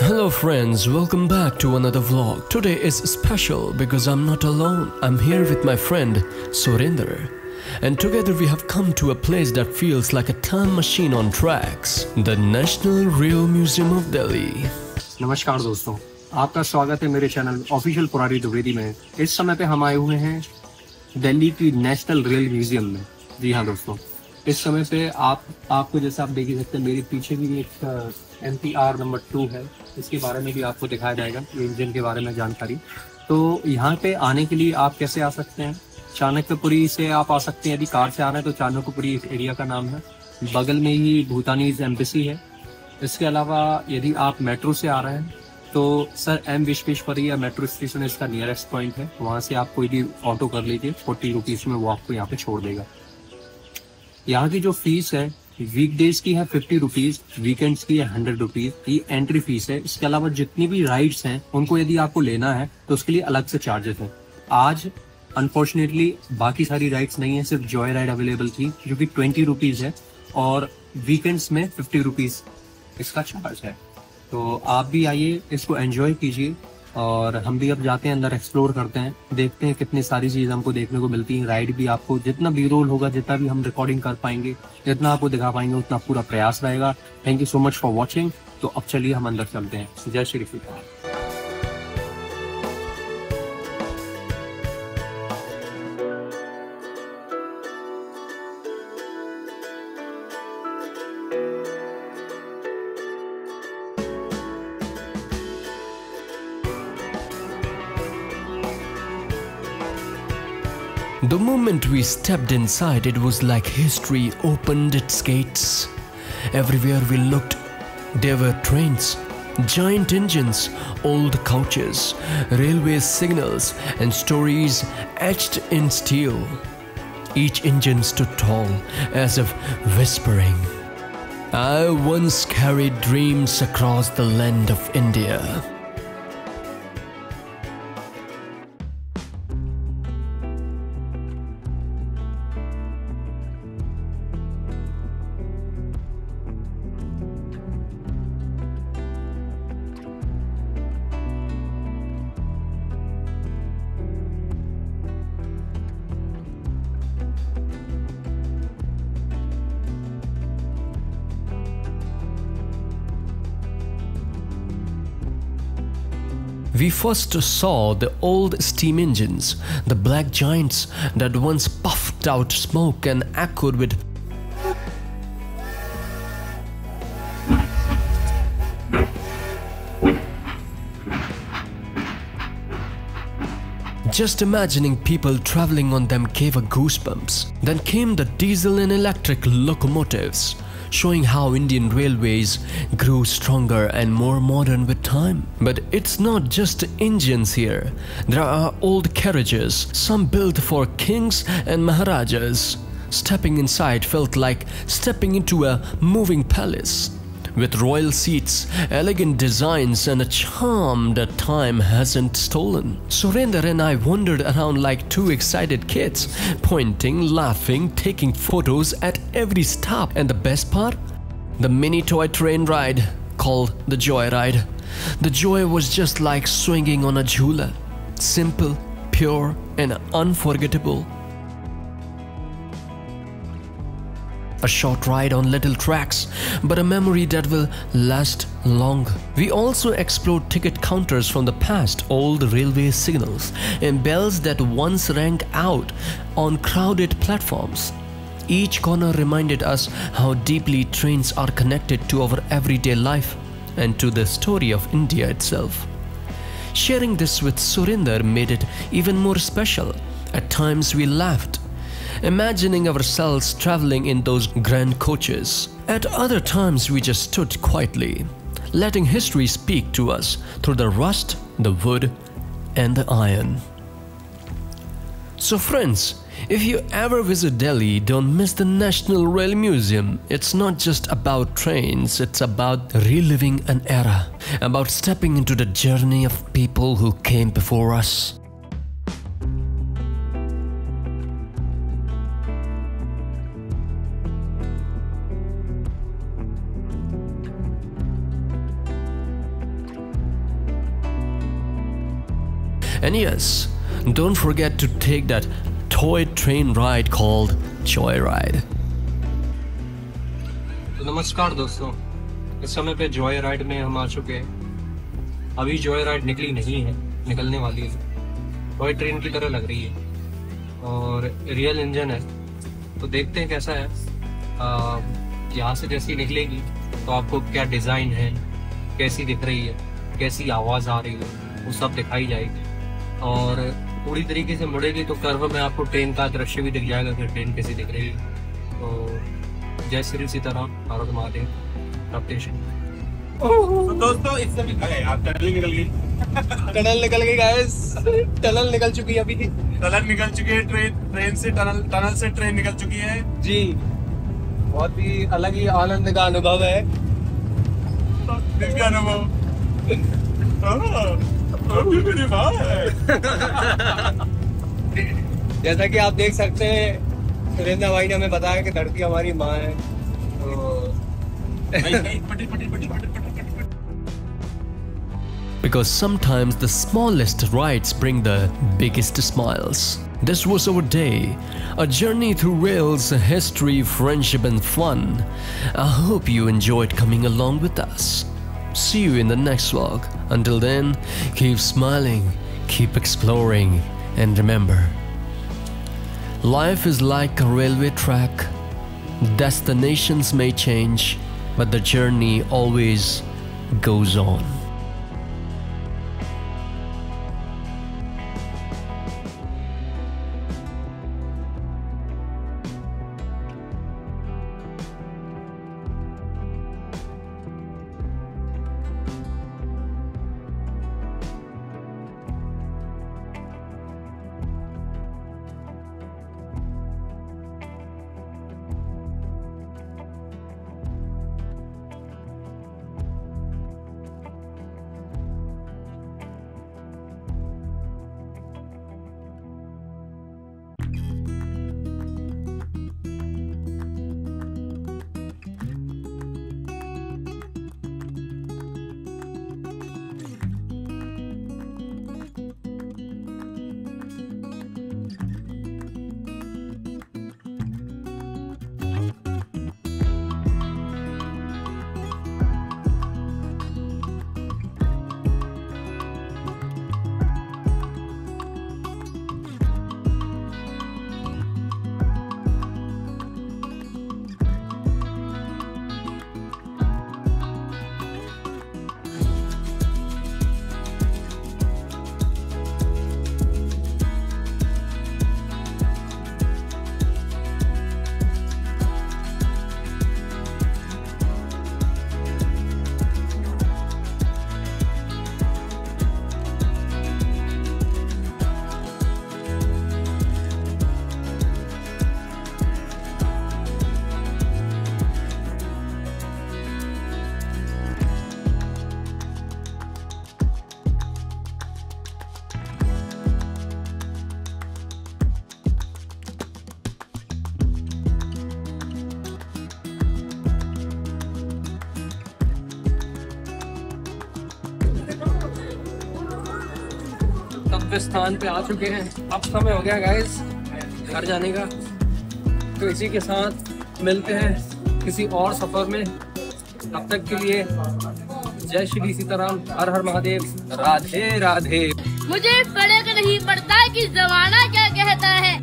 Hello friends, welcome back to another vlog. Today is special because I'm not alone. I'm here with my friend Surinder. And together we have come to a place that feels like a time machine on tracks. The National Rail Museum of Delhi. नमस्कार दोस्तों, आपका स्वागत है मेरे channel official पुरानी द्विवेदी में। इस समय पे हम आए हुए हैं दिल्ली की नेशनल रेल म्यूजियम में। जी हाँ दोस्तों, इस समय पे आपको जैसा आप देख ही सकते हैं, मेरे पीछे भी एक MTR नंबर 2 है। इसके बारे में भी आपको दिखाया जाएगा, इंजन के बारे में जानकारी। तो यहाँ पे आने के लिए आप कैसे आ सकते हैं? चाणक्यपुरी से आप आ सकते हैं। यदि कार से आ रहे हैं तो चाणक्यपुरी इस एरिया का नाम है। बगल में ही भूटानीज एम्बेसी है। इसके अलावा यदि आप मेट्रो से आ रहे हैं तो sir M Visvesvaraya metro station इसका नियरेस्ट पॉइंट है। वहाँ से आप कोई भी ऑटो कर लीजिए, 40 रुपीज़ में वो आपको यहाँ पे छोड़ देगा। यहाँ की जो फीस है वीकडेज की है 50 रुपीज़, वीकेंड्स की है 100 रुपीज़। ये एंट्री फीस है। इसके अलावा जितनी भी राइड्स हैं उनको यदि आपको लेना है तो उसके लिए अलग से चार्जेस हैं। आज अनफॉर्चुनेटली बाकी सारी राइड्स नहीं है, सिर्फ जॉय राइड अवेलेबल थी जो कि 20 रुपीज़ है और वीकेंड्स में 50 रुपीज़ इसका चार्ज है। तो आप भी आइए, इसको एंजॉय कीजिए और हम भी अब जाते हैं अंदर, एक्सप्लोर करते हैं, देखते हैं कितनी सारी चीज़ हमको देखने को मिलती है। राइड भी आपको जितना बी रोल होगा, जितना भी हम रिकॉर्डिंग कर पाएंगे, जितना आपको दिखा पाएंगे, उतना पूरा प्रयास रहेगा। Thank you so much for watching. तो अब चलिए हम अंदर चलते हैं। जय Shri Krishna. The moment we stepped inside, it was like history opened its gates. Everywhere we looked, there were trains, giant engines, old coaches, railway signals, and stories etched in steel. Each engine stood tall, as if whispering, "I once carried dreams across the land of India." We first saw the old steam engines, the black giants that once puffed out smoke and echoed with just imagining people traveling on them gave a goosebumps. Then came the diesel and electric locomotives, showing how Indian railways grew stronger and more modern with time. But it's not just engines here. There are old carriages, some built for kings and maharajas. Stepping inside felt like stepping into a moving palace, with royal seats, elegant designs, and a charm that time hasn't stolen. Surinder and I wandered around like two excited kids, pointing, laughing, taking photos at every stop. And the best part? The mini toy train ride called the Joy Ride. The joy was just like swinging on a jhula. Simple, pure, and unforgettable. A short ride on little tracks, but a memory that will last long. We also explored ticket counters from the past, old railway signals, and bells that once rang out on crowded platforms. Each corner reminded us how deeply trains are connected to our everyday life and to the story of India itself. Sharing this with Surinder made it even more special. At times we laughed, imagining ourselves traveling in those grand coaches. At other times we just stood quietly, letting history speak to us through the rust, the wood, and the iron. So friends, if you ever visit Delhi, don't miss the National Rail Museum. It's not just about trains, it's about reliving an era, about stepping into the journey of people who came before us. And yes, don't forget to take that toy train ride called Joyride. तो नमस्कार दोस्तों, इस समय पे Joy ride में हम आ चुके हैं। अभी जॉय राइड निकली नहीं है, निकलने वाली है। टॉय ट्रेन की तरह लग रही है और रियल इंजन है, तो देखते हैं कैसा है। यहाँ से जैसी निकलेगी तो आपको क्या डिज़ाइन है, कैसी दिख रही है, कैसी आवाज़ आ रही है, वो सब दिखाई जाएगी। और पूरी तरीके से मुड़ेगी तो कर्व में आपको ट्रेन का दृश्य भी दिख जाएगा कि ट्रेन कैसी दिख रही है। तो जय श्री सीताराम, भारत महादेव, तो दोस्तों इस समय टनल निकल गई। टनल निकल गई गाइस, टनल निकल चुकी है। अभी टनल निकल चुकी है, ट्रेन से टनल से ट्रेन निकल चुकी है जी। बहुत ही अलग ही आनंद का अनुभव है। दिव्य अनुभव। मेरी माँ है। जैसा कि आप देख सकते हैं, सुरेंद्र भाई ने हमें बताया कि धरती हमारी माँ है। तो Because sometimes the smallest rides bring the biggest smiles. This was our day, a journey through rails, history, friendship and fun. I hope you enjoyed coming along with us. See you in the next vlog. Until then, keep smiling, keep exploring, and remember, life is like a railway track. Destinations may change, but the journey always goes on. स्थान पे आ चुके हैं। अब समय हो गया guys घर जाने का, तो इसी के साथ मिलते हैं किसी और सफर में। तब तक के लिए जय श्री सीताराम, हर हर महादेव, राधे राधे। मुझे फर्क नहीं पड़ता कि जमाना क्या कहता है,